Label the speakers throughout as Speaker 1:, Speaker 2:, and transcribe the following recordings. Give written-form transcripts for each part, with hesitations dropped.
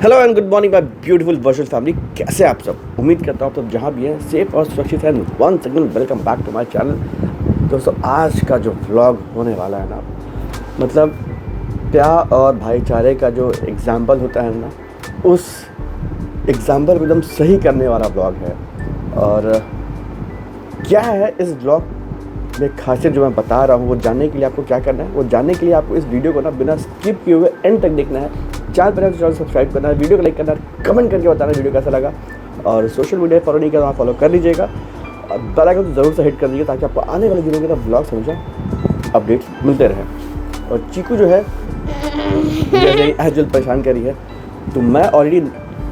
Speaker 1: Hello and good morning my beautiful virtual family. कैसे आप सब? उम्मीद करता हूँ आप सब जहाँ भी हैं सेफ और सुरक्षित हैं। Once again welcome back to my channel. दोस्तों, आज का जो व्लॉग होने वाला है ना, मतलब प्यार और भाईचारे का जो एग्जाम्पल होता है ना, उस एग्जाम्पल को एकदम सही करने वाला व्लॉग है। और क्या है इस व्लॉग में खासियत जो मैं बता रहा हूँ, वो जानने के लिए आपको क्या करना है, वो जानने के लिए आपको इस वीडियो को ना बिना स्किप किए हुए एंड तक देखना है। चैनल पर तो चैनल सब्सक्राइब करना है, वीडियो को लाइक करना है, कमेंट करके बताना वीडियो कैसा लगा। और सोशल मीडिया फॉलो नहीं करना, फॉलो कर लीजिएगा। और बेल आइकन तो ज़रूर से हिट कर दीजिए ताकि आपको आने वाले दिनों के ना ब्लॉग समझा अपडेट्स मिलते रहें। और चीकू जो है जैसे एज वेल परेशान करी है, तो मैं ऑलरेडी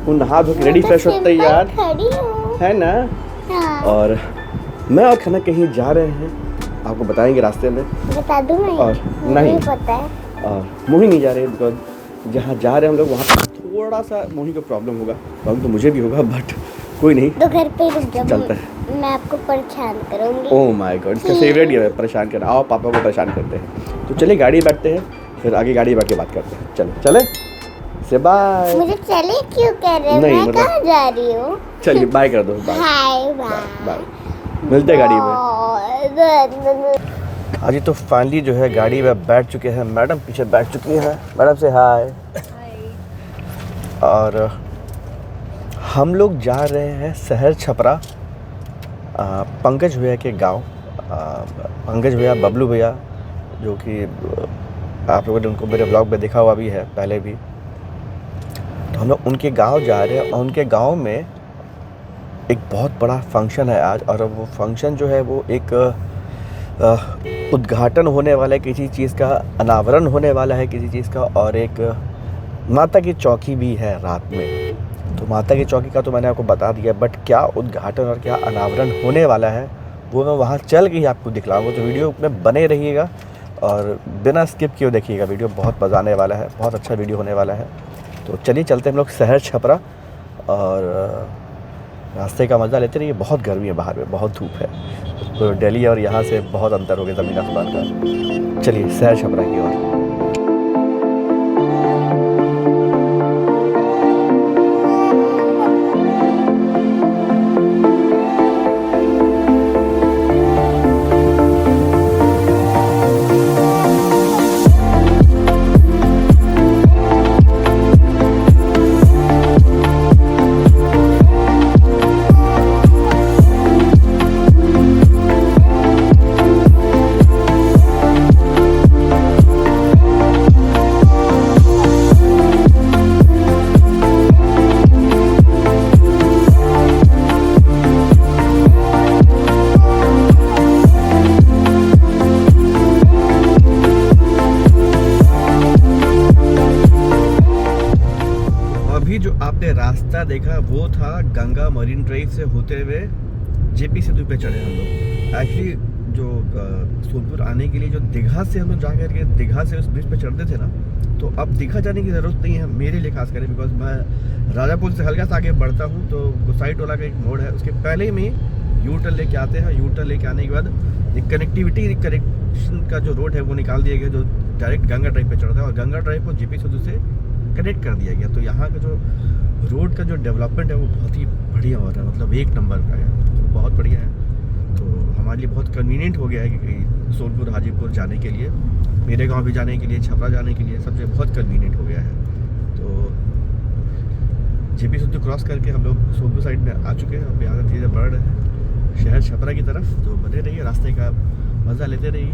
Speaker 1: नहा धो के रेडी फ्रेश हो तैयार है ना। और मैं और खाना कहीं जा रहे हैं, आपको बताएंगे रास्ते में।
Speaker 2: बता दूं मैं?
Speaker 1: और नहीं
Speaker 2: पता है।
Speaker 1: और मोही नहीं जा रहे हैं, बिकॉज जहाँ जा रहे हैं हम लोग वहाँ थोड़ा सा मोही को प्रॉब्लम होगा। प्रॉब्लम तो मुझे भी होगा, बट कोई नहीं,
Speaker 2: तो घर पे रुक जाओ,
Speaker 1: चलता है।
Speaker 2: मैं आपको परेशान करूंगी।
Speaker 1: ओह माय गॉड, इसका फेवरेट ही है परेशान करना। आओ पापा को परेशान करते हैं। तो चलिए गाड़ी बैठते हैं, फिर आगे गाड़ी बैठ के बात करते हैं। चलो चले से बाय।
Speaker 2: मुझे चले क्यों कह रहे हो?
Speaker 1: नहीं,
Speaker 2: मैं
Speaker 1: मतलब-
Speaker 2: कहाँ जा रही हूँ?
Speaker 1: चलिए बाय कर दो। Bye
Speaker 2: hi
Speaker 1: bye
Speaker 2: bye.
Speaker 1: मिलते हैं गाड़ी में। आज तो फाइनली जो है गाड़ी में बैठ चुके हैं। मैडम पीछे बैठ चुकी है। मैडम से हाय। और हम लोग जा रहे हैं शहर छपरा, पंकज भैया के गांव। पंकज भैया, बबलू भैया, जो कि आप लोगों ने उनको मेरे ब्लॉग में देखा हुआ भी है पहले भी। तो हम लोग उनके गांव जा रहे हैं और उनके गांव में एक बहुत बड़ा फंक्शन है आज। और वो फंक्शन जो है वो एक उद्घाटन होने वाला है किसी चीज़ का, अनावरण होने वाला है किसी चीज़ का, और एक माता की चौकी भी है रात में। तो माता की चौकी का तो मैंने आपको बता दिया, बट क्या उद्घाटन और क्या अनावरण होने वाला है वो मैं वहाँ चल के ही आपको दिखलाऊंगा। तो वीडियो में बने रहिएगा और बिना स्किप किए देखिएगा। वीडियो बहुत मज़ा आने वाला है, बहुत अच्छा वीडियो होने वाला है। तो चलिए चलते हम लोग शहर छपरा और रास्ते का मज़ा लेते रहिए। बहुत गर्मी है बाहर में, बहुत धूप है। तो दिल्ली और यहाँ से बहुत अंतर हो गया ज़मीन आसमान का। चलिए शहर छपरा की ओर। अभी जो आपने रास्ता देखा वो था गंगा मरीन ड्राइव से होते हुए जेपी सेतु पे चढ़े हम लोग। एक्चुअली जो सोनपुर आने के लिए जो दीघा से हम लोग जा करके दीघा से उस ब्रिज पे चढ़ते थे ना, तो अब दीघा जाने की ज़रूरत नहीं है मेरे लिए खास करके, बिकॉज मैं राजापुर से हल्का सा आगे बढ़ता हूँ तो गुसाई टोला का एक मोड़ है, उसके पहले में यू टर्न लेके आते हैं। यू टर्न लेके आने के बाद एक कनेक्टिविटी कनेक्शन का जो रोड है वो निकाल दिया गया, जो डायरेक्ट गंगा ड्राइव पे चढ़ता है। और गंगा ड्राइव को जेपी सेतु से कनेक्ट कर दिया गया। तो यहाँ का जो रोड का जो डेवलपमेंट है वो बहुत ही बढ़िया हो रहा है, मतलब एक नंबर का है, तो बहुत बढ़िया है। तो हमारे लिए बहुत कन्वीनियंट हो गया है कि सोनपुर हाजीपुर जाने के लिए, मेरे गांव भी जाने के लिए, छपरा जाने के लिए, सबसे बहुत कन्वीनियंट हो गया है। तो जेपी सेतु क्रॉस करके हम लोग सोनपुर साइड में आ चुके हैं। अब यहाँ धीरे बढ़ रहे हैं शहर छपरा की तरफ। तो बने रहिए, रास्ते का मज़ा लेते रहिए।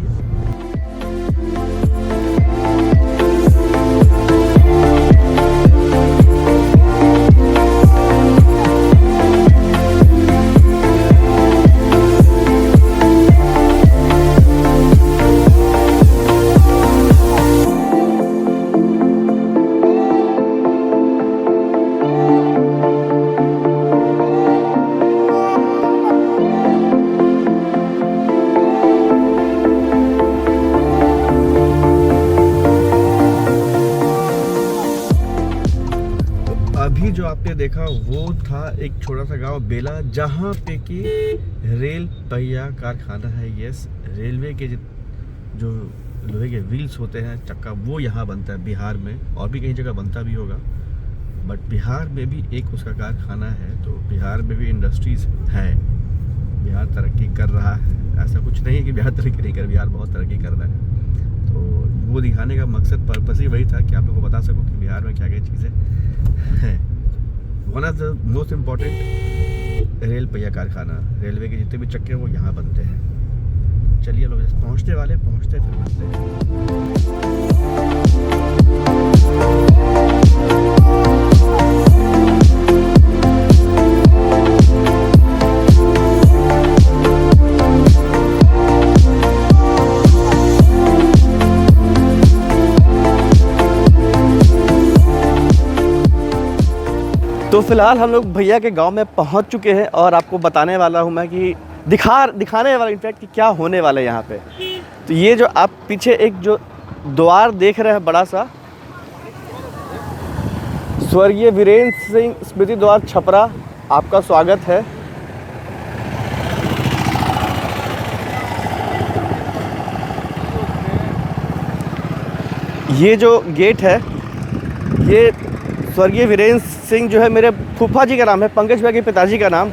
Speaker 1: अभी जो आपने देखा वो था एक छोटा सा गांव बेला, जहाँ पे कि रेल पहिया कारखाना है। यस, रेलवे के जो लोहे के व्हील्स होते हैं, चक्का, वो यहाँ बनता है बिहार में, और भी कई जगह बनता भी होगा। बट बिहार में भी एक उसका कारखाना है, तो बिहार में भी इंडस्ट्रीज़ है। बिहार तरक्की कर रहा है, ऐसा कुछ नहीं है कि बिहार तरक्की नहीं कर, बिहार बहुत तरक्की कर रहा है। तो वो दिखाने का मकसद, पर्पस ही वही था कि आप लोगों को बता सकूं कि बिहार में क्या क्या चीज़ें हैं। One of the most important rail पहिया कारखाना, रेलवे के जितने भी चक्के वो यहाँ बनते हैं। चलिए लोग पहुँचते फिर मिलते हैं। तो फिलहाल हम लोग भैया के गांव में पहुंच चुके हैं और आपको बताने वाला हूं मैं कि दिखाने वाला इनफैक्ट कि क्या होने वाला है यहाँ पे। तो ये जो आप पीछे एक जो द्वार देख रहे हैं बड़ा सा, स्वर्गीय वीरेंद्र सिंह स्मृति द्वार छपरा, आपका स्वागत है। ये जो गेट है, ये स्वर्गीय वीरेंद्र सिंह जो है मेरे फूफा जी का नाम है, पंकज भाई के पिताजी का नाम।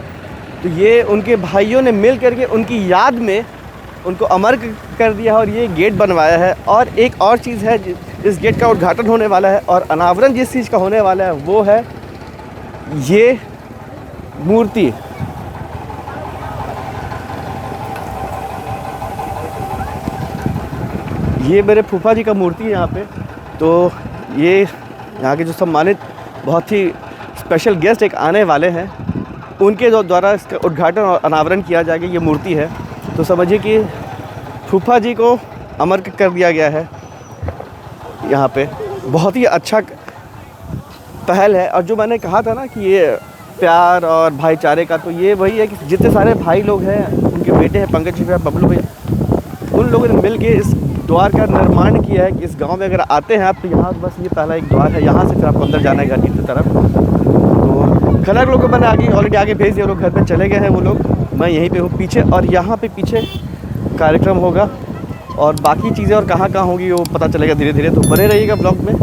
Speaker 1: तो ये उनके भाइयों ने मिल करके उनकी याद में उनको अमर कर दिया और ये गेट बनवाया है। और एक और चीज़ है, इस गेट का उद्घाटन होने वाला है और अनावरण जिस चीज़ का होने वाला है वो है ये मूर्ति। ये मेरे फूफा जी का मूर्ति है यहाँ पे। तो ये यहाँ के जो सम्मानित बहुत ही स्पेशल गेस्ट एक आने वाले हैं, उनके द्वारा इसका उद्घाटन और अनावरण किया जाएगा। ये मूर्ति है, तो समझिए कि फूफा जी को अमर कर दिया गया है यहाँ पे। बहुत ही अच्छा पहल है। और जो मैंने कहा था ना कि ये प्यार और भाईचारे का, तो ये वही है कि जितने सारे भाई लोग हैं, उनके बेटे हैं पंकज जी भैया, बबलू भैया, उन लोगों ने मिल के इस द्वार का निर्माण किया है कि इस गांव में अगर आते हैं आप तो यहाँ बस ये पहला एक द्वार है, यहाँ से फिर आपको अंदर जाना है घर की तरफ। तो खलक लोगों को मैंने ऑलरेडी आगे भेज दिया, लोग घर पे चले गए हैं वो लोग, मैं यहीं पे हूँ पीछे। और यहाँ पे पीछे कार्यक्रम होगा और बाकी चीज़ें और कहाँ कहाँ होगी वो पता चलेगा धीरे धीरे। तो बने रहिएगा ब्लॉग में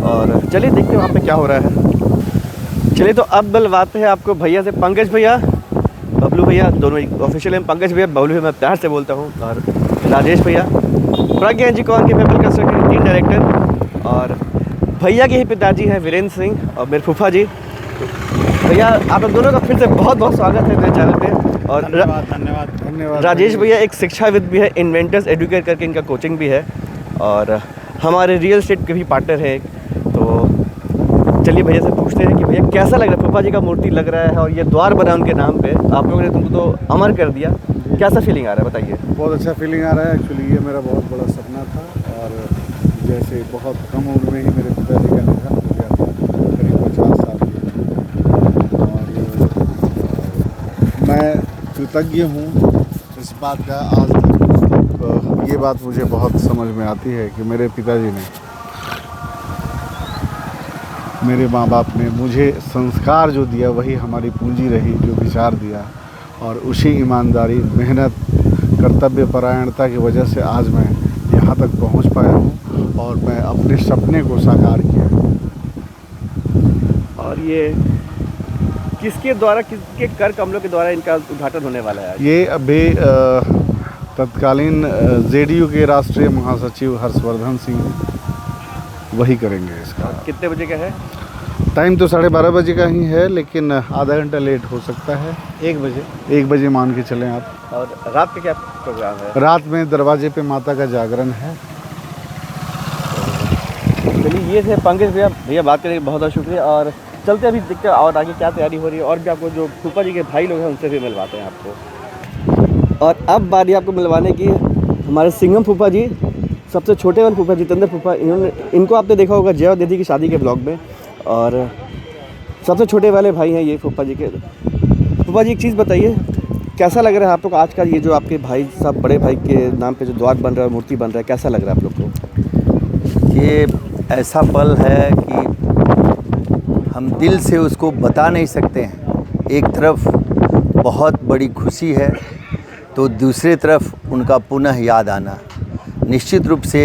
Speaker 1: और चलिए देखते हैं वहाँ पे क्या हो रहा है। चलिए तो अब मिलवाते हैं आपको भैया से, पंकज भैया, बबलू भैया, दोनों ऑफिशियल हैं। पंकज भैया, बबलू भैया मैं प्यार से बोलता हूँ, और राजेश भैया, प्रज्ञा जी कौन के पेपर कंस्ट्रक्शन टीम डायरेक्टर, और भैया के ही पिताजी हैं वीरेंद्र सिंह और मेरे फूफा जी। भैया आप लोग दोनों का फिर से बहुत बहुत स्वागत है मेरे चैनल पे। और धन्यवाद। राजेश भैया एक शिक्षाविद भी है, इन्वेंटर्स एडुकेट करके इनका कोचिंग भी है, और हमारे रियल एस्टेट के भी पार्टनर है। तो चलिए भैया से पूछते हैं कि भैया कैसा लग रहा है, फूफा जी का मूर्ति लग रहा है और ये द्वार बना उनके नाम पे, आप लोगों ने तुमको तो अमर कर दिया, कैसा फीलिंग आ रहा है बताइए।
Speaker 3: बहुत अच्छा फीलिंग आ रहा है। एक्चुअली ये मेरा बहुत बड़ा सपना था, और जैसे बहुत कम उम्र में ही मेरे पिताजी का निधन हो गया था, करीब 50 साल की। और मैं कृतज्ञ हूँ इस बात का आज तक। तो ये बात मुझे बहुत समझ में आती है कि मेरे पिताजी ने, मेरे माँ बाप ने मुझे संस्कार जो दिया वही हमारी पूंजी रही, जो विचार दिया, और उसी ईमानदारी, मेहनत, कर्तव्य परायणता की वजह से आज मैं यहाँ तक पहुँच पाया हूँ और मैं अपने सपने को साकार किया।
Speaker 1: और ये किसके द्वारा, किसके कर कमलों के द्वारा इनका उद्घाटन होने वाला है?
Speaker 3: ये अभी तत्कालीन जेडीयू के राष्ट्रीय महासचिव हर्षवर्धन सिंह वही करेंगे इसका।
Speaker 1: कितने बजे का है?
Speaker 3: टाइम तो 12:30 बजे का ही है, लेकिन आधा घंटा लेट हो सकता है। 1 बजे मान के चलें आप।
Speaker 1: और रात का क्या प्रोग्राम है?
Speaker 3: रात में दरवाजे पे माता का जागरण है।
Speaker 1: चलिए ये थे पंकज भैया बात करने के बहुत बहुत शुक्रिया। और चलते अभी देखते हैं और आगे क्या तैयारी हो रही है, और भी आपको जो फूफा जी के भाई लोग हैं उनसे भी मिलवाते हैं आपको। और अब बारी आपको मिलवाने की हमारे सिंघम फूफा जी, सबसे छोटे वाले फूफा जितेंद्र फूफा, इनको आपने देखा होगा जया दीदी की शादी के ब्लॉग में, और सबसे छोटे वाले भाई हैं ये फूफा जी के। फूफा जी एक चीज़ बताइए, कैसा लग रहा है आप लोग आज का ये जो आपके भाई साहब, बड़े भाई के नाम पे जो द्वार बन रहा है, मूर्ति बन रहा है, कैसा लग रहा है आप लोग को?
Speaker 4: ये ऐसा पल है कि हम दिल से उसको बता नहीं सकते हैं। एक तरफ बहुत बड़ी खुशी है तो दूसरी तरफ उनका पुनः याद आना। निश्चित रूप से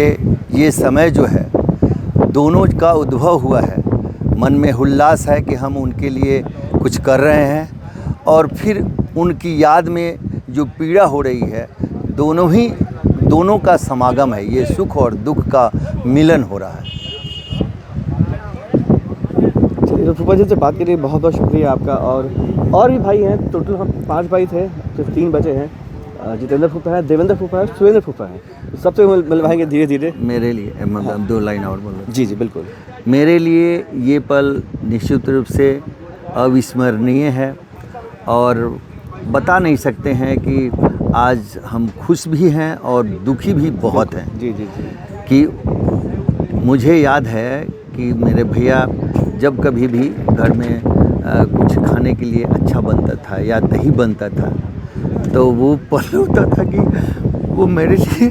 Speaker 4: ये समय जो है दोनों का उद्भव हुआ है मन में उल्लास है कि हम उनके लिए कुछ कर रहे हैं, और फिर उनकी याद में जो पीड़ा हो रही है, दोनों का समागम है, ये सुख और दुख का मिलन हो रहा है।
Speaker 1: चलिए, तो फूफा जी से बात के लिए बहुत बहुत शुक्रिया आपका। और भी भाई हैं, टोटल हम 5 भाई थे, सिर्फ 3 बचे हैं। जितेंद्र फूफा है, देवेंद्र फूफा है, सुरेंद्र फूफा है। तो सबसे मिलवाएंगे धीरे धीरे।
Speaker 4: मेरे लिए मतलब 2 लाइन और बोलो।
Speaker 1: जी जी बिल्कुल।
Speaker 4: मेरे लिए ये पल निश्चित रूप से अविस्मरणीय है, और बता नहीं सकते हैं कि आज हम खुश भी हैं और दुखी भी बहुत हैं।
Speaker 1: जी जी जी।
Speaker 4: कि मुझे याद है कि मेरे भैया जब कभी भी घर में कुछ खाने के लिए अच्छा बनता था या दही बनता था, तो वो पल होता था कि वो मेरे लिए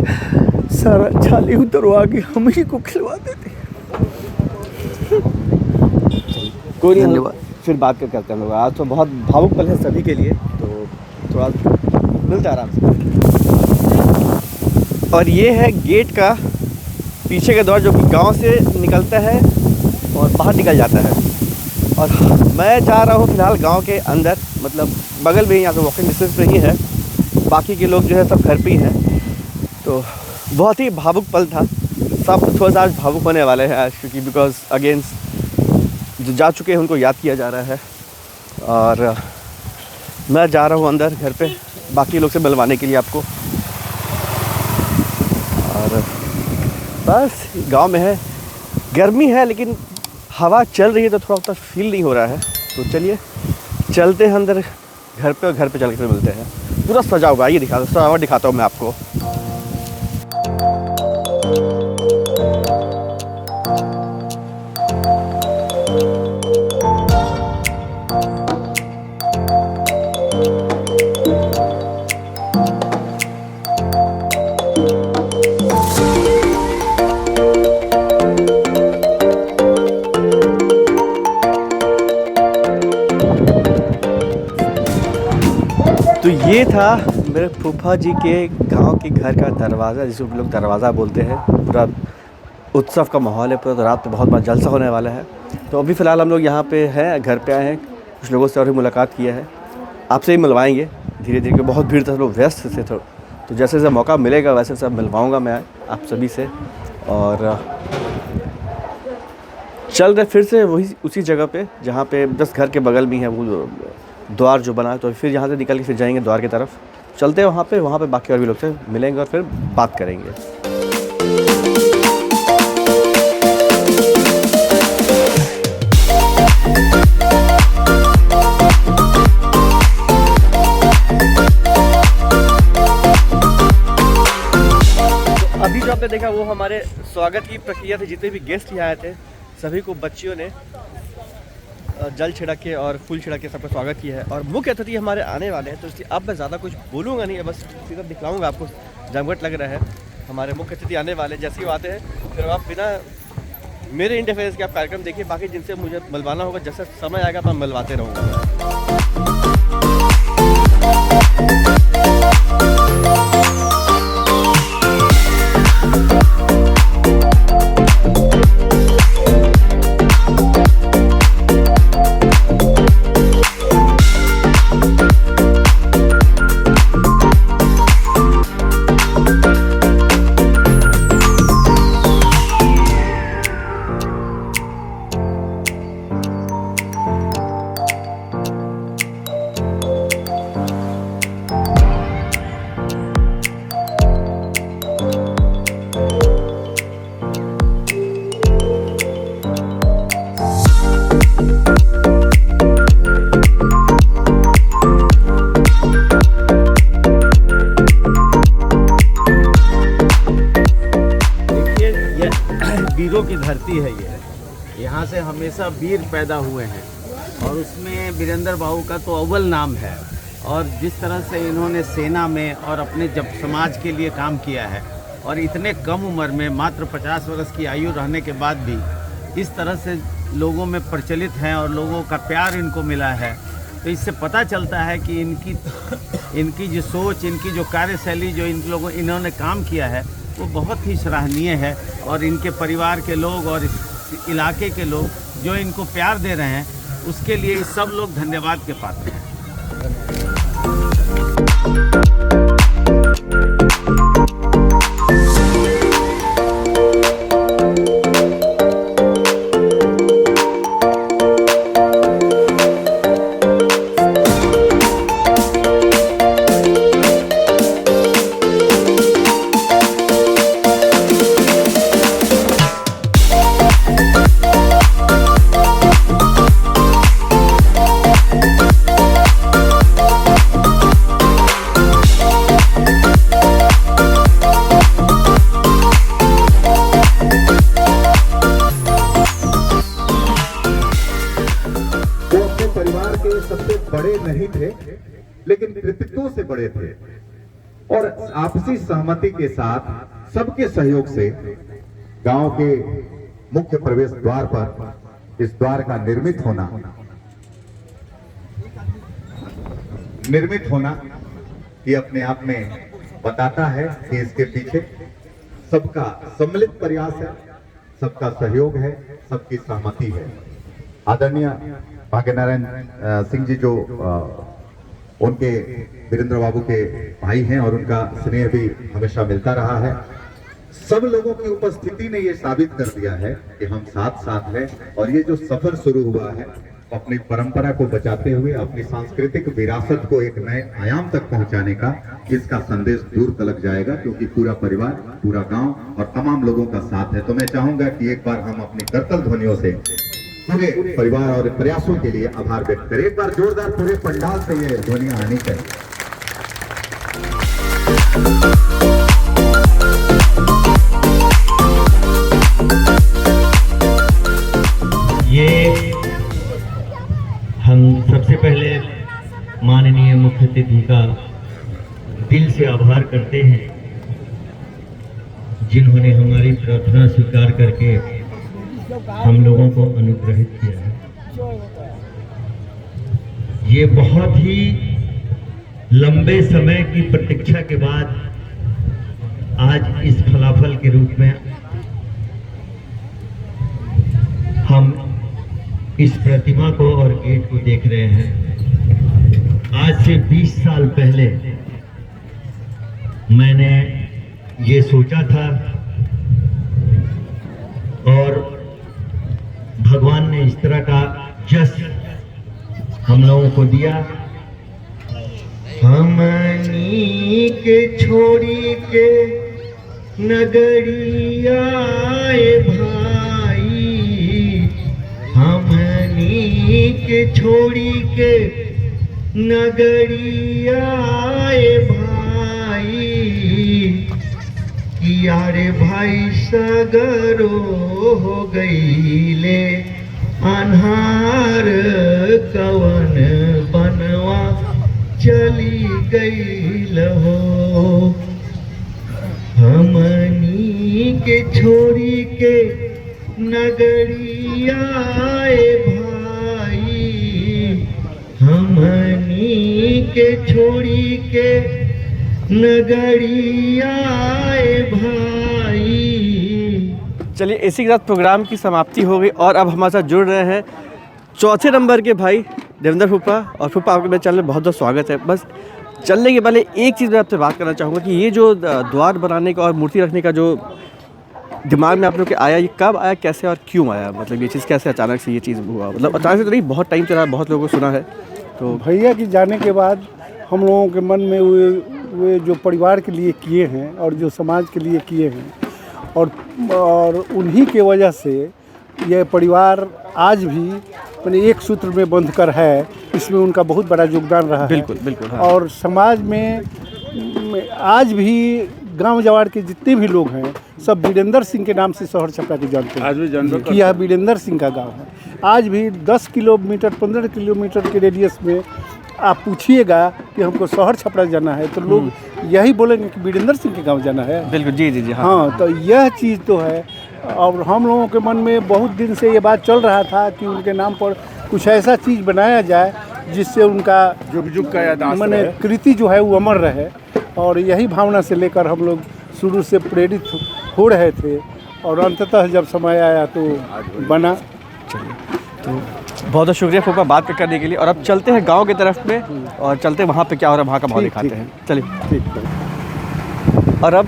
Speaker 4: सारा छाली उतरवा के हम ही को खिलवा देते।
Speaker 1: कोई नहीं,
Speaker 4: धन्यवाद।
Speaker 1: फिर बात करते हैं हम लोग। आज तो बहुत भावुक पल है सभी के लिए, तो थोड़ा मिलते आराम से। और ये है गेट का पीछे का द्वार, जो कि गांव से निकलता है और बाहर निकल जाता है। और मैं जा रहा हूँ फ़िलहाल गांव के अंदर, मतलब बगल में ही, यहाँ से वॉकिंग डिस्टेंस पे ही है। बाकी के लोग जो है सब घर पे ही हैं। तो बहुत ही भावुक पल था। सब थोड़ा सा आज भावुक होने वाले हैं आज, क्योंकि बिकॉज अगेंस्ट जो जा चुके हैं उनको याद किया जा रहा है। और मैं जा रहा हूँ अंदर घर पे बाकी लोग से मिलवाने के लिए आपको। और बस गांव में है, गर्मी है लेकिन हवा चल रही है, तो थोड़ा उतना फील नहीं हो रहा है। तो चलिए चलते हैं अंदर घर पे, और घर पे चल के मिलते हैं। पूरा सजा होगा, ये सजावट दिखाता हूँ मैं आपको। तो ये था मेरे फूफा जी के गांव के घर का दरवाज़ा, जिसको लोग दरवाज़ा बोलते हैं। पूरा उत्सव का माहौल है, पूरा रात में बहुत बड़ा जलसा होने वाला है। तो अभी फ़िलहाल हम लोग यहाँ पे हैं, घर पे आए हैं, कुछ लोगों से और भी मुलाकात किया है। आपसे ही मिलवाएंगे धीरे धीरे, बहुत भीड़ था, लोग व्यस्त थे तो जैसे जैसे मौका मिलेगा वैसे सब मिलवाऊँगा मैं आप सभी से। और चल रहे फिर से वही उसी जगह पे जहाँ पे 10 घर के बगल में है वो द्वार जो बना है। तो फिर यहाँ से निकल के फिर जाएंगे द्वार की तरफ, चलते हैं वहाँ पे बाकी और भी लोग से मिलेंगे और फिर बात करेंगे। तो अभी जो आपने देखा वो हमारे स्वागत की प्रक्रिया थी। जितने भी गेस्ट यहाँ आए थे सभी को बच्चियों ने जल छिड़क के और फूल छिड़क के सबका स्वागत किया है। और मुख्य अतिथि हमारे आने वाले हैं, तो इसलिए अब मैं ज़्यादा कुछ बोलूँगा नहीं, बस सीधा दिखलाऊँगा आपको। जमघट लग रहा है, हमारे मुख्य अतिथि आने वाले। जैसे ही वो आते हैं फिर आप बिना मेरे इंटरफेरेंस के आप कार्यक्रम देखिए। बाकी जिनसे मुझे मिलवाना होगा, जैसे समय आएगा मैं मिलवाते रहूँगा।
Speaker 5: वीरों की धरती है ये। यहाँ से हमेशा वीर पैदा हुए हैं और उसमें वीरेंद्र बाबू का तो अव्वल नाम है। और जिस तरह से इन्होंने सेना में और अपने जब समाज के लिए काम किया है, और इतने कम उम्र में मात्र 50 वर्ष की आयु रहने के बाद भी इस तरह से लोगों में प्रचलित हैं और लोगों का प्यार इनको मिला है, तो इससे पता चलता है कि इनकी जो सोच, इनकी जो कार्यशैली, जो इन्होंने काम किया है वो बहुत ही सराहनीय है। और इनके परिवार के लोग और इस इलाके के लोग जो इनको प्यार दे रहे हैं, उसके लिए सब लोग धन्यवाद के पात्र हैं।
Speaker 6: सबसे बड़े नहीं थे, लेकिन कृतित्वों से बड़े थे और आपसी सहमति के साथ सबके सहयोग से गांव के मुख्य प्रवेश द्वार पर इस द्वार का निर्मित होना ये अपने आप में बताता है कि इसके पीछे सबका सम्मिलित प्रयास है, सबका सहयोग है, सबकी सहमति है। आदरणीय भाग्यनारायण सिंह जी जो उनके वीरेंद्र बाबू के भाई हैं और उनका स्नेह भी हमेशा मिलता रहा है। सब लोगों की उपस्थिति ने ये साबित कर दिया है कि हम साथ साथ हैं और ये जो सफर शुरू हुआ है अपनी परंपरा को बचाते हुए अपनी सांस्कृतिक विरासत को एक नए आयाम तक पहुंचाने का, इसका संदेश दूर तक जाएगा, क्योंकि पूरा परिवार, पूरा गांव और तमाम लोगों का साथ है। तो मैं चाहूंगा कि एक बार हम अपनी करतल ध्वनियों से पूरे परिवार और प्रयासों के लिए आभार व्यक्त करें। एक बार जोरदार पूरे पंडाल से ये ध्वनियां आनी चाहिए।
Speaker 7: ये हम सबसे पहले माननीय मुख्य अतिथि का दिल से आभार करते हैं, जिन्होंने हमारी प्रार्थना स्वीकार करके हम लोगों को अनुग्रहित किया है। ये बहुत ही लंबे समय की प्रतीक्षा के बाद आज इस फलाफल के रूप में हम इस प्रतिमा को और गेट को देख रहे हैं। आज से 20 साल पहले मैंने ये सोचा था और भगवान ने इस तरह का जस हम लोगों को दिया। हमनी के छोड़ी के नगरिया भाई, हमनी के छोड़ी के नगरिया भाई, किया रे भाई सगरो हो गईले अन्हार, कवन बनवा चली गईल हो। हमनी के छोड़ी के नगरिया भाई, हमनी के छोड़ी के नगरिया भाई।
Speaker 1: चलिए, इसी के साथ प्रोग्राम की समाप्ति हो गई और अब हमारे साथ जुड़ रहे हैं चौथे नंबर के भाई देवेंद्र फूफा। और फूफा, आपके मेरे चैनल में बहुत बहुत स्वागत है। बस चलने के पहले एक चीज़ मैं आपसे बात करना चाहूँगा कि ये जो द्वार बनाने का और मूर्ति रखने का जो दिमाग में आप लोग के आया, ये कब आया, कैसे और क्यों आया? मतलब ये चीज़ कैसे अचानक से ये चीज़ हुआ? मतलब अचानक से तो नहीं, बहुत टाइम चला, बहुत लोगों को सुना है। तो
Speaker 3: भैया की जाने के बाद हम लोगों के मन में वे जो परिवार के लिए किए हैं और जो समाज के लिए किए हैं और उन्हीं के वजह से यह परिवार आज भी अपने एक सूत्र में बंध कर है। इसमें उनका बहुत बड़ा योगदान रहा है।
Speaker 1: बिल्कुल बिल्कुल। हाँ।
Speaker 3: और समाज में आज भी गांव जवाड़ के जितने भी लोग हैं सब वीरेंद्र सिंह के नाम से शहर छपरा के जानते हैं। आज भी जानते हैं कि यह वीरेंद्र सिंह का गांव है। आज भी 10 किलोमीटर 15 किलोमीटर के रेडियस में आप पूछिएगा कि हमको शहर छपरा जाना है तो लोग यही बोलेंगे कि वीरेंद्र सिंह के गांव जाना है।
Speaker 1: बिल्कुल, जी जी जी।
Speaker 3: हाँ, तो यह चीज़ तो है। और हम लोगों के मन में बहुत दिन से ये बात चल रहा था कि उनके नाम पर कुछ ऐसा चीज़ बनाया जाए जिससे उनका जुग का याददाश्त माने कृति जो है वो अमर रहे। और यही भावना से लेकर हम लोग शुरू से प्रेरित हो रहे थे और अंततः जब समय आया तो बना।
Speaker 1: तो बहुत बहुत शुक्रिया फूफा बात करने के लिए। और अब चलते हैं गांव की तरफ में और चलते हैं वहाँ पे क्या हो रहा है, वहाँ का माहौल
Speaker 3: ठीक,
Speaker 1: दिखाते हैं। चलिए।
Speaker 3: ठीक।
Speaker 1: और अब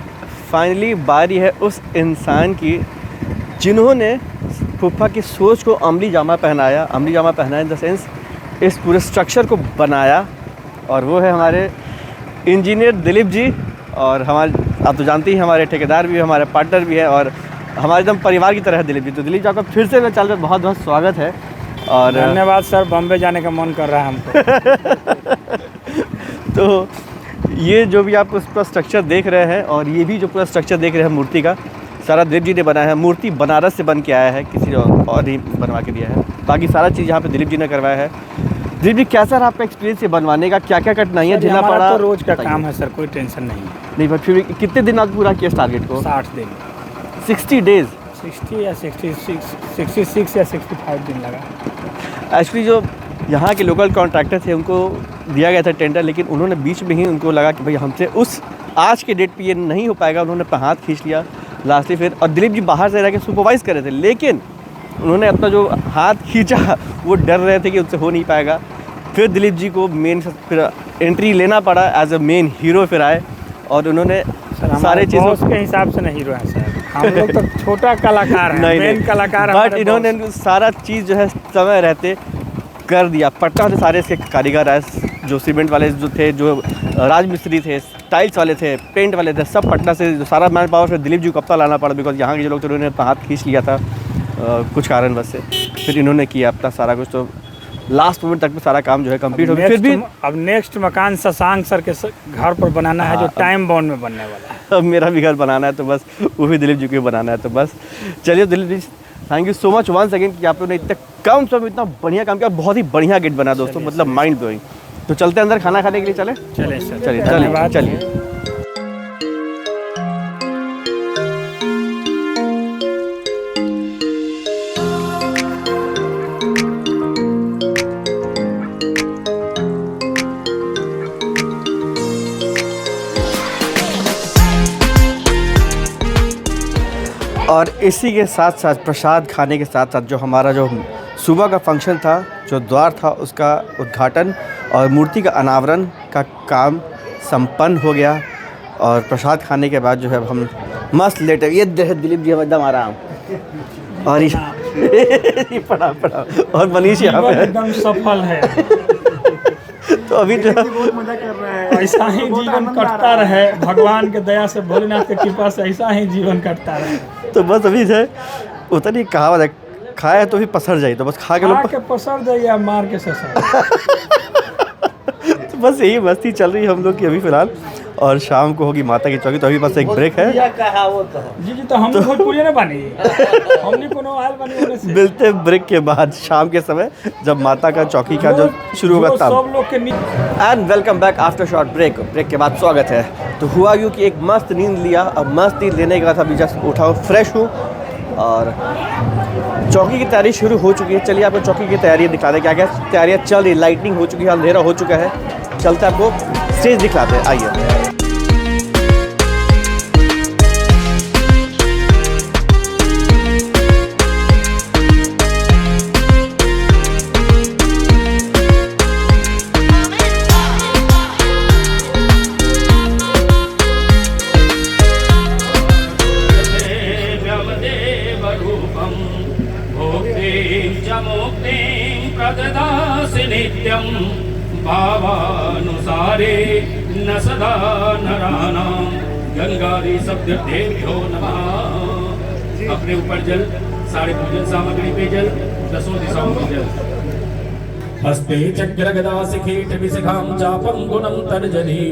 Speaker 1: फाइनली बारी है उस इंसान की जिन्होंने फूफा की सोच को अमली जामा पहनाया इन द सेंस इस पूरे स्ट्रक्चर को बनाया, और वो है हमारे इंजीनियर दिलीप जी। और हमारे आप तो जानते ही हमारे ठेकेदार भी है, हमारे पार्टनर भी है और हमारे एकदम परिवार की तरह है दिलीप जी। तो दिलीप जी आपका फिर से मैं चल रहा बहुत बहुत स्वागत है। और
Speaker 8: धन्यवाद सर, बॉम्बे जाने का मन कर रहा है हमको।
Speaker 1: तो ये जो भी आप उस पर स्ट्रक्चर देख रहे हैं और ये भी जो पूरा स्ट्रक्चर देख रहे हैं मूर्ति का, सारा दिलीप जी ने बनाया है। मूर्ति बनारस से बन के आया है, किसी और नहीं बनवा के दिया है। बाकी सारा चीज़ यहाँ पे दिलीप जी ने करवाया है। दिलीप जी कैसा रहा आपका एक्सपीरियंस ये बनवाने का, क्या क्या कठिनाइयाँ झेलना पड़ा?
Speaker 8: तो रोज का काम है सर, कोई टेंशन नहीं है।
Speaker 1: नहीं पर फिर भी कितने दिन आप पूरा किया इस टारगेट को?
Speaker 8: 60 दिन
Speaker 1: 60 डेज
Speaker 8: 60 या 66 या 65 दिन लगा।
Speaker 1: एक्चुअली जो यहाँ के लोकल कॉन्ट्रैक्टर थे उनको दिया गया था टेंडर, लेकिन उन्होंने बीच में ही उनको लगा कि भाई हमसे उस आज के डेट पे ये नहीं हो पाएगा। उन्होंने अपना हाथ खींच लिया लास्टली फिर। और दिलीप जी बाहर से रह के सुपरवाइज़ कर रहे थे, लेकिन उन्होंने अपना जो हाथ खींचा वो डर रहे थे कि उनसे हो नहीं पाएगा। फिर दिलीप जी को मेन फिर एंट्री लेना पड़ा, एज अ मेन हीरो फिर आए और उन्होंने सारे चीज़ों
Speaker 8: के हिसाब से नहीं हीरो है सर, हम लोग तो छोटा कलाकार हैं, मेन कलाकार।
Speaker 1: बट इन्होंने सारा चीज़ जो है समय रहते कर दिया। पटना से सारे इसके कारीगर आए, जो सीमेंट वाले जो थे, जो राजमिस्त्री थे, टाइल्स वाले थे, पेंट वाले थे, सब पटना से जो सारा मैन पावर फिर दिलीप जी को अपना लाना पड़ा, बिकॉज यहाँ के जो लोग थे उन्होंने अपना हाथ खींच लिया था कुछ कारणवश से। फिर इन्होंने किया अपना सारा कुछ, तो लास्ट मोमेंट तक में सारा काम जो है कंप्लीट हो गया। फिर भी
Speaker 8: अब नेक्स्ट मकान शशांक सर के घर पर बनाना है, जो टाइम बाउंड में बनने वाला है।
Speaker 1: अब मेरा भी घर बनाना है, तो बस वो भी दिलीप जी को बनाना है। तो बस चलिए Dilip ji, thank you so much once again कि आप लोगों ने इतने कम समय में इतना बढ़िया काम किया। बहुत ही बढ़िया गेट बना दोस्तों, मतलब माइंड ब्लोइंग। तो चलते अंदर खाना खाने के लिए चले।
Speaker 8: चलिए सर,
Speaker 1: चलिए चलिए। और इसी के साथ साथ प्रसाद खाने के साथ साथ जो हमारा जो सुबह का फंक्शन था, जो द्वार था, उसका उद्घाटन और मूर्ति का अनावरण का काम संपन्न हो गया। और प्रसाद खाने के बाद जो है हम मस्त लेटे, ये दिलीप जी एकदम आराम। और ये पड़ा और मनीष यहाँ पे
Speaker 8: एकदम सफल है।
Speaker 1: तो अभी जो
Speaker 3: मजा कर रहा है।
Speaker 8: ऐसा ही जीवन कटता रहे, भगवान के दया से, भोलेनाथ के कृपा से ऐसा ही जीवन कटता रहे।
Speaker 1: तो बस अभी जो है उतना नहीं कहावत है, खाए तो भी पसर जाए, तो बस खा के लोग
Speaker 8: पसर जाइए, मार के ससर।
Speaker 1: तो बस यही मस्ती चल रही है हम लोग की अभी फिलहाल। और शाम को होगी माता की चौकी, तो अभी बस एक ब्रेक है।
Speaker 8: जी तो हम लोग भोजपुरी ना बनी, हमने कोनो आयल बनी होने से।
Speaker 1: मिलते हैं ब्रेक के बाद शाम के समय, जब माता का चौकी का जो शुरू होगा तब।
Speaker 8: सब लोग के
Speaker 1: and welcome back after short break. Break के बाद स्वागत है। तो हुआ यूँ कि एक मस्त नींद लिया, अब मस्त नींद लेने के बाद अभी जस्ट उठा हूँ, फ्रेश हूँ और चौकी की तैयारी शुरू हो चुकी है। चलिए आपको चौकी की तैयारी दिखा दें, क्या क्या तैयारियाँ चल रही। लाइटनिंग हो चुकी है, अंधेरा हो चुका है। चलते आपको स्टेज दिखलाते हैं, आइए।
Speaker 9: नित्यं भावानुसारे न सदा नराणां गंगारी शब्देभ्यो नमः। अपने ऊपर जल, सारे पूजन सामग्री पे जल, दसों दिशाओं में जल। हस्ते चक्रगदा शिखीट विशिखां चापं गुणं तर्जनीं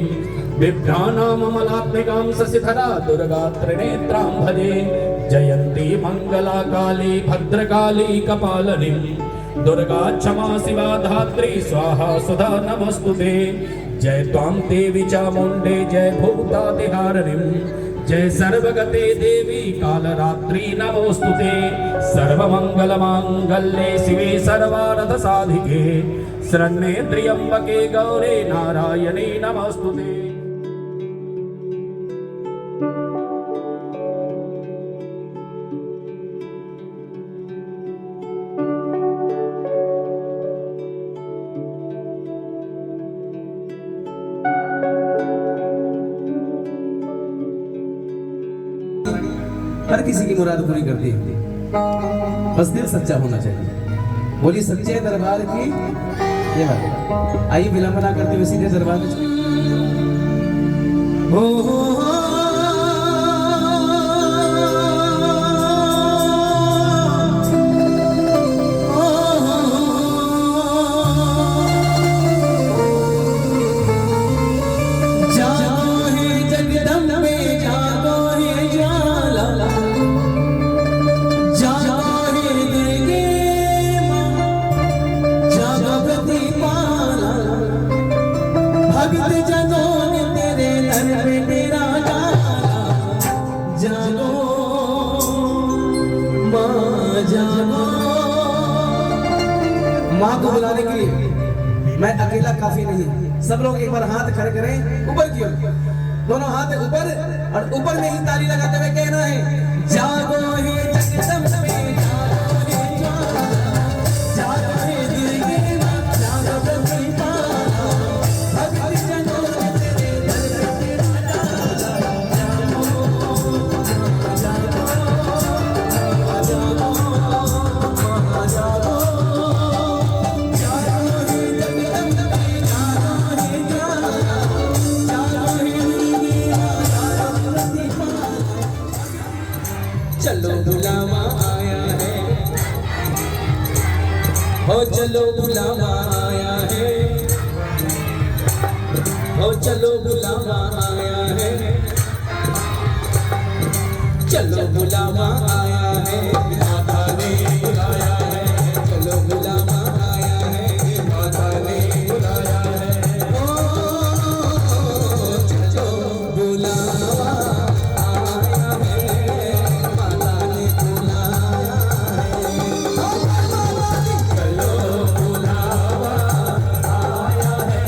Speaker 9: बिभ्राणां ममलात्मिकां शशिधरा दुर्गा त्रिनेत्रां भजे। जयन्ती मंगला काली भद्रकाली कपालिनीं दुर्गा क्षमा शिवा धात्री स्वाहा सुधा नमस्तुते। जय त्वां देवी चामुण्डे जय भूतादिहारिणीं जय सर्वगते देवी कालरात्रि नमोस्तुते। सर्वमंगलमांगल्ये शिवे सर्वार्थ साधिके शरण्ये त्र्यंबके गौरे नारायणे नमोस्तुते।
Speaker 10: हर किसी की मुराद पूरी करती है, बस दिल सच्चा होना चाहिए। बोली सच्चे दरबार की ये बात। आइए विलंब ना करते हुए सीधे दरबार में चलिए। माँ को बुलाने के लिए मैं अकेला काफी नहीं, सब लोग एक बार हाथ खड़े करें ऊपर की ओर, दोनों हाथ ऊपर, और ऊपर में ही ताली लगाते हुए कहना है जागो हे जगदम्बे जागो हे ज्वाला, जागो हे दुर्गे माँ, जागो प्रतिपाला, भक्ति जनों तेरे दर पे डाला, चलो बुलावा आया है, हो चलो बुलावा आया है, हो चलो बुलावा आया है, चलो बुलावा आया है, माता ने बुलाया है, चलो बुलावा आया है, माता ने बुलाया है, ओ चलो बुलावा आया है, माता ने बुलाया है, चलो बुलावा आया है,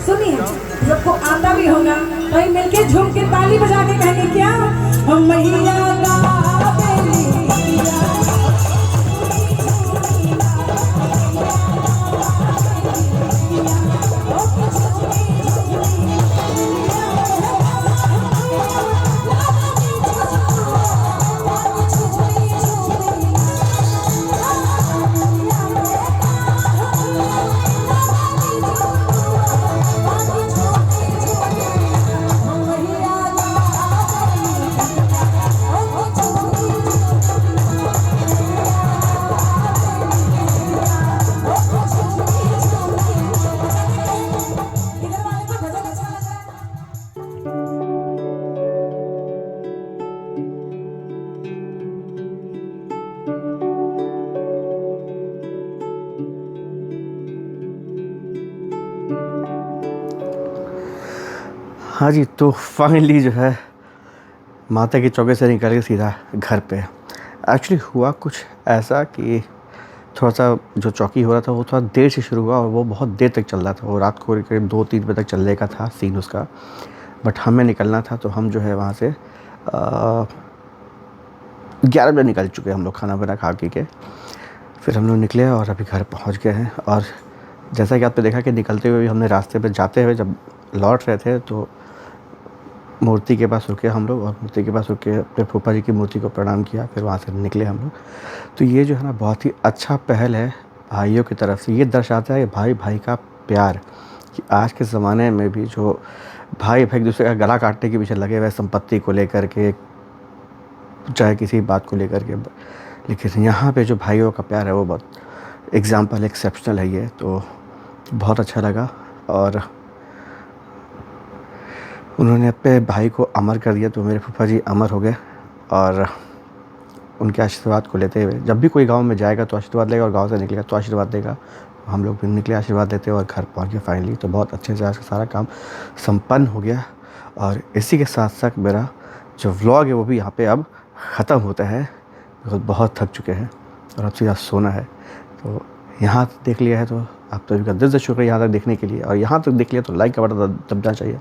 Speaker 11: सुनिए, सबको आता भी होगा, भाई मिलके झूम के ताली बजा के कहेंगे क्या, हम मैया
Speaker 1: हाँ जी, तो फाइनली जो है माता के चौके से निकल के सीधा घर पे। एक्चुअली हुआ कुछ ऐसा कि थोड़ा सा जो चौकी हो रहा था वो थोड़ा देर से शुरू हुआ और वो बहुत देर तक चल रहा था। वो रात को करीब 2-3 बजे तक चलने का था सीन उसका, बट हमें निकलना था तो हम जो है वहाँ से 11 बजे निकल चुके हम लोग खाना वाना खा के। फिर हम लोग निकले और अभी घर पहुँच गए हैं। और जैसा कि आपने देखा कि निकलते हुए भी हमने रास्ते पे जाते हुए जब लौट रहे थे तो मूर्ति के पास रुके हम लोग, और मूर्ति के पास रुक के अपने फूफा जी की मूर्ति को प्रणाम किया, फिर वहाँ से निकले हम लोग। तो ये जो है ना बहुत ही अच्छा पहल है भाइयों की तरफ से। ये दर्शाता है भाई भाई का प्यार, कि आज के ज़माने में भी जो भाई एक दूसरे का गला काटने के पीछे लगे हुए, संपत्ति को लेकर के, चाहे किसी बात को लेकर के, लेकिन यहाँ पे जो भाइयों का प्यार है वो बहुत एग्जाम्पल एक्सेप्शनल है। ये तो बहुत अच्छा लगा। और उन्होंने अपने भाई को अमर कर दिया, तो मेरे फूफा जी अमर हो गए। और उनके आशीर्वाद को लेते हुए जब भी कोई गांव में जाएगा तो आशीर्वाद लेगा, और गांव से निकलेगा तो आशीर्वाद देगा। हम लोग भी निकले आशीर्वाद देते और घर पहुंच गए फाइनली। तो बहुत अच्छे से आज का सारा काम संपन्न हो गया। और इसी के साथ साथ मेरा जो व्लॉग है वो भी यहाँ पे अब ख़त्म होता है, बिकॉज बहुत थक चुके हैं और अब सीधा सोना है। तो यहाँ तक देख लिया है तो आप सभी का दिल से शुक्रिया यहाँ तक देखने के लिए। और यहाँ तक देख लिया तो लाइक का बटन दबना चाहिए।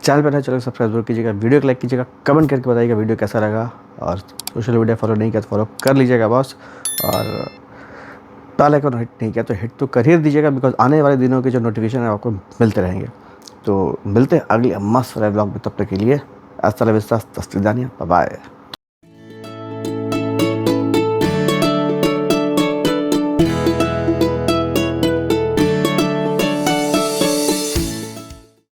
Speaker 1: चैनल पर नए चैनल सब्सक्राइब जरूर कीजिएगा, वीडियो को लाइक कीजिएगा, कमेंट करके बताइएगा वीडियो कैसा लगा। और सोशल मीडिया फॉलो नहीं किया तो फॉलो कर लीजिएगा बॉस। और बेल आइकन हिट नहीं किया तो हिट तो कर ही दीजिएगा, बिकॉज आने वाले दिनों के जो नोटिफिकेशन है आपको मिलते रहेंगे। तो मिलते हैं अगले मस्त वाले ब्लॉग में, तब तक के लिए अस्सलाम वालेकुम, बाय बाय।